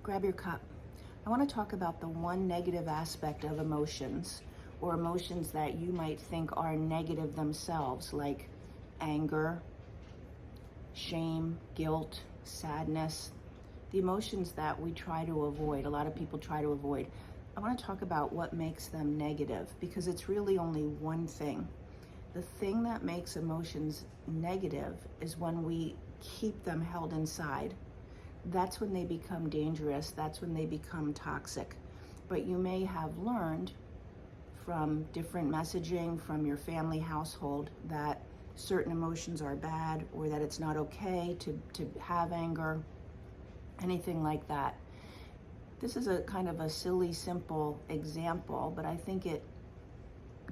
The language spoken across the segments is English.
grab your cup. I want to talk about the one negative aspect of emotions, or emotions that you might think are negative themselves, like anger, shame, guilt, sadness, the emotions that we try to avoid, a lot of people try to avoid. I want to talk about what makes them negative, because it's really only one thing. The thing that makes emotions negative is when we keep them held inside. That's when they become dangerous. That's when they become toxic. But you may have learned from different messaging from your family household that certain emotions are bad, or that it's not okay to have anger, anything like that. This is a kind of a silly, simple example, but I think it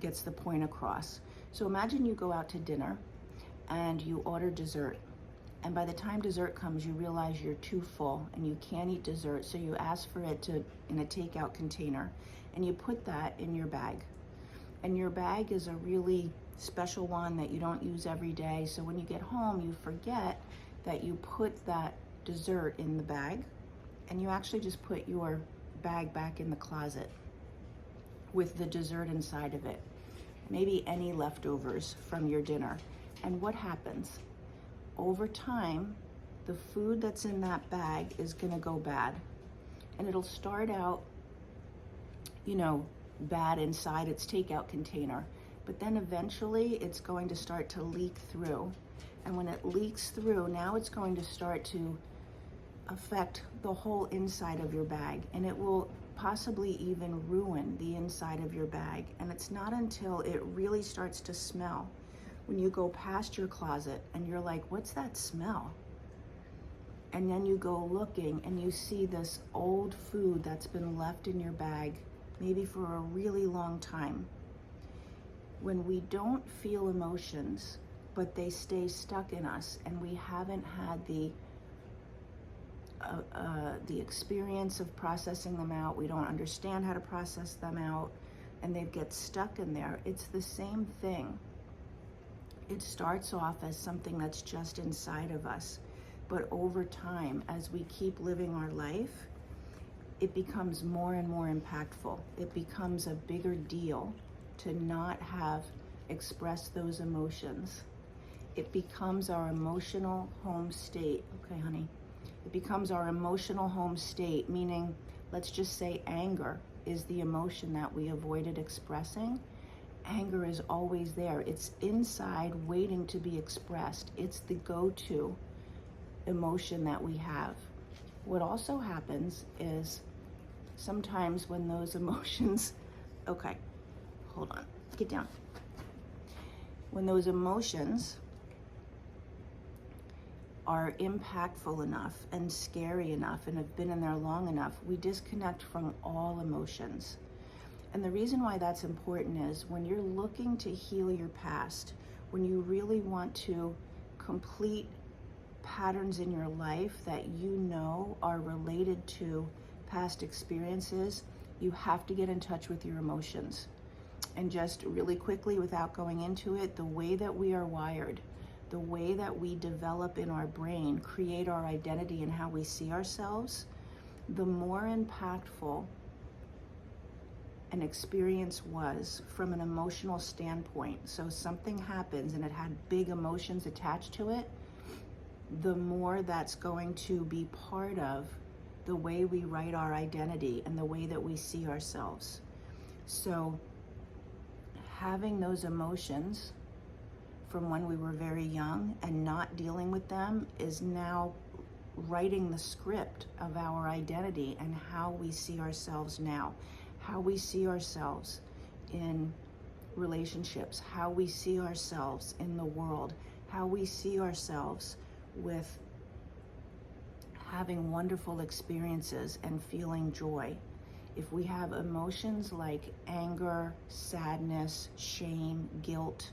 gets the point across. So imagine you go out to dinner and you order dessert. And by the time dessert comes, you realize you're too full and you can't eat dessert. So you ask for it in a takeout container, and you put that in your bag. And your bag is a really special one that you don't use every day. So when you get home, you forget that you put that dessert in the bag, and you actually just put your bag back in the closet with the dessert inside of it. Maybe any leftovers from your dinner. And what happens? Over time, the food that's in that bag is gonna go bad. And it'll start out, bad inside its takeout container. But then eventually it's going to start to leak through. And when it leaks through, now it's going to start to affect the whole inside of your bag. And it will possibly even ruin the inside of your bag. And it's not until it really starts to smell, when you go past your closet and you're like, what's that smell? And then you go looking and you see this old food that's been left in your bag, maybe for a really long time. When we don't feel emotions, but they stay stuck in us, and we haven't had the experience of processing them out, we don't understand how to process them out, and they get stuck in there, it's the same thing. It starts off as something that's just inside of us, but over time, as we keep living our life, it becomes more and more impactful. It becomes a bigger deal to not have expressed those emotions. It becomes our emotional home state. Okay, honey. It becomes our emotional home state, meaning, let's just say anger is the emotion that we avoided expressing. Anger is always there. It's inside waiting to be expressed. It's the go-to emotion that we have. What also happens is sometimes when those emotions, okay, hold on, get down. When those emotions are impactful enough and scary enough and have been in there long enough, we disconnect from all emotions. And the reason why that's important is when you're looking to heal your past, when you really want to complete patterns in your life that you know are related to past experiences, you have to get in touch with your emotions. And just really quickly, without going into it, the way that we are wired, the way that we develop in our brain, create our identity and how we see ourselves, the more impactful an experience was from an emotional standpoint. So something happens and it had big emotions attached to it, the more that's going to be part of the way we write our identity and the way that we see ourselves. So having those emotions from when we were very young and not dealing with them is now writing the script of our identity and how we see ourselves now, how we see ourselves in relationships, how we see ourselves in the world, how we see ourselves with having wonderful experiences and feeling joy. If we have emotions like anger, sadness, shame, guilt,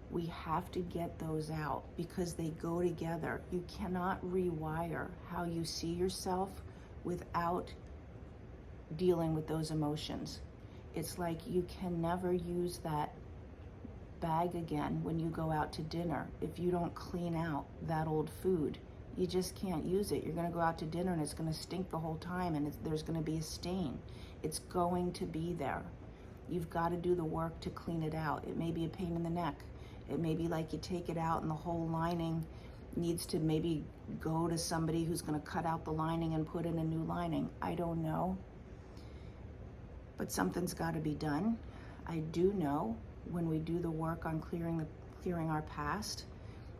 we have to get those out because they go together. You cannot rewire how you see yourself without dealing with those emotions. It's like you can never use that bag again when you go out to dinner if you don't clean out that old food You just can't use it. You're going to go out to dinner and it's going to stink the whole time, and there's going to be a stain. It's going to be there. You've got to do the work to clean it out. It may be a pain in the neck. It may be like you take it out and the whole lining needs to maybe go to somebody who's going to cut out the lining and put in a new lining. I don't know. But something's got to be done. I do know when we do the work on clearing our past,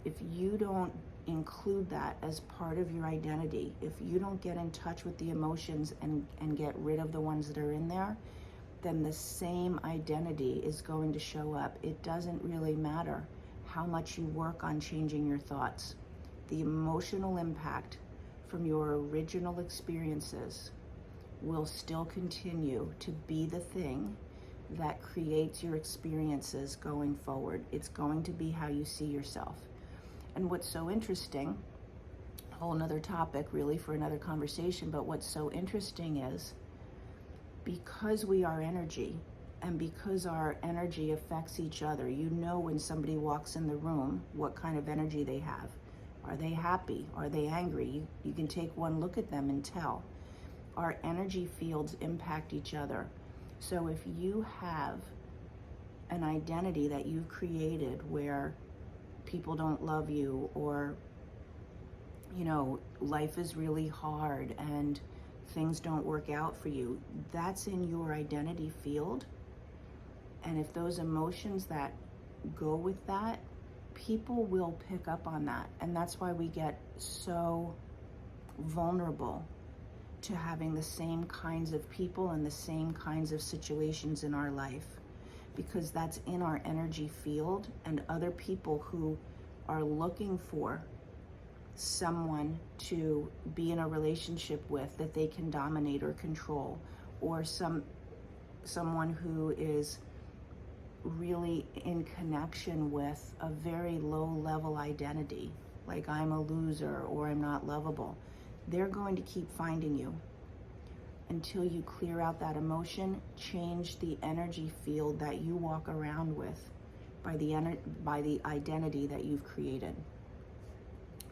if you don't include that as part of your identity, if you don't get in touch with the emotions and get rid of the ones that are in there, then the same identity is going to show up. It doesn't really matter how much you work on changing your thoughts. The emotional impact from your original experiences will still continue to be the thing that creates your experiences going forward. It's going to be how you see yourself. And what's so interesting, a whole nother topic really for another conversation, but what's so interesting is because we are energy and because our energy affects each other, you know when somebody walks in the room, what kind of energy they have. Are they happy? Are they angry? You can take one look at them and tell. Our energy fields impact each other. So if you have an identity that you've created where people don't love you, or life is really hard and things don't work out for you, that's in your identity field. And if those emotions that go with that, people will pick up on that. And that's why we get so vulnerable to having the same kinds of people and the same kinds of situations in our life, because that's in our energy field, and other people who are looking for someone to be in a relationship with that they can dominate or control, or someone who is really in connection with a very low level identity, like I'm a loser or I'm not lovable. They're going to keep finding you until you clear out that emotion, change the energy field that you walk around with by the identity that you've created.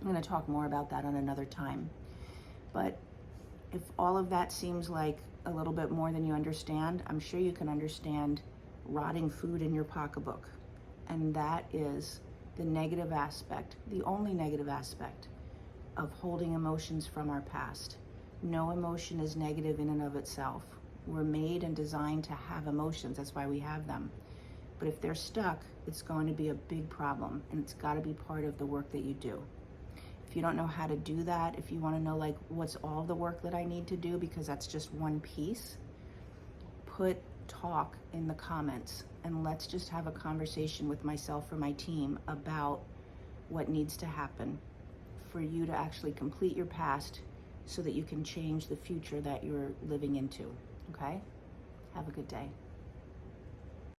I'm going to talk more about that on another time. But if all of that seems like a little bit more than you understand, I'm sure you can understand rotting food in your pocketbook. And that is the negative aspect, the only negative aspect of holding emotions from our past. No emotion is negative in and of itself. We're made and designed to have emotions. That's why we have them. But if they're stuck, it's going to be a big problem, and it's got to be part of the work that you do. If you don't know how to do that, if you want to know like what's all the work that I need to do, because that's just one piece, put talk in the comments and let's just have a conversation with myself or my team about what needs to happen for you to actually complete your past so that you can change the future that you're living into. Okay? Have a good day.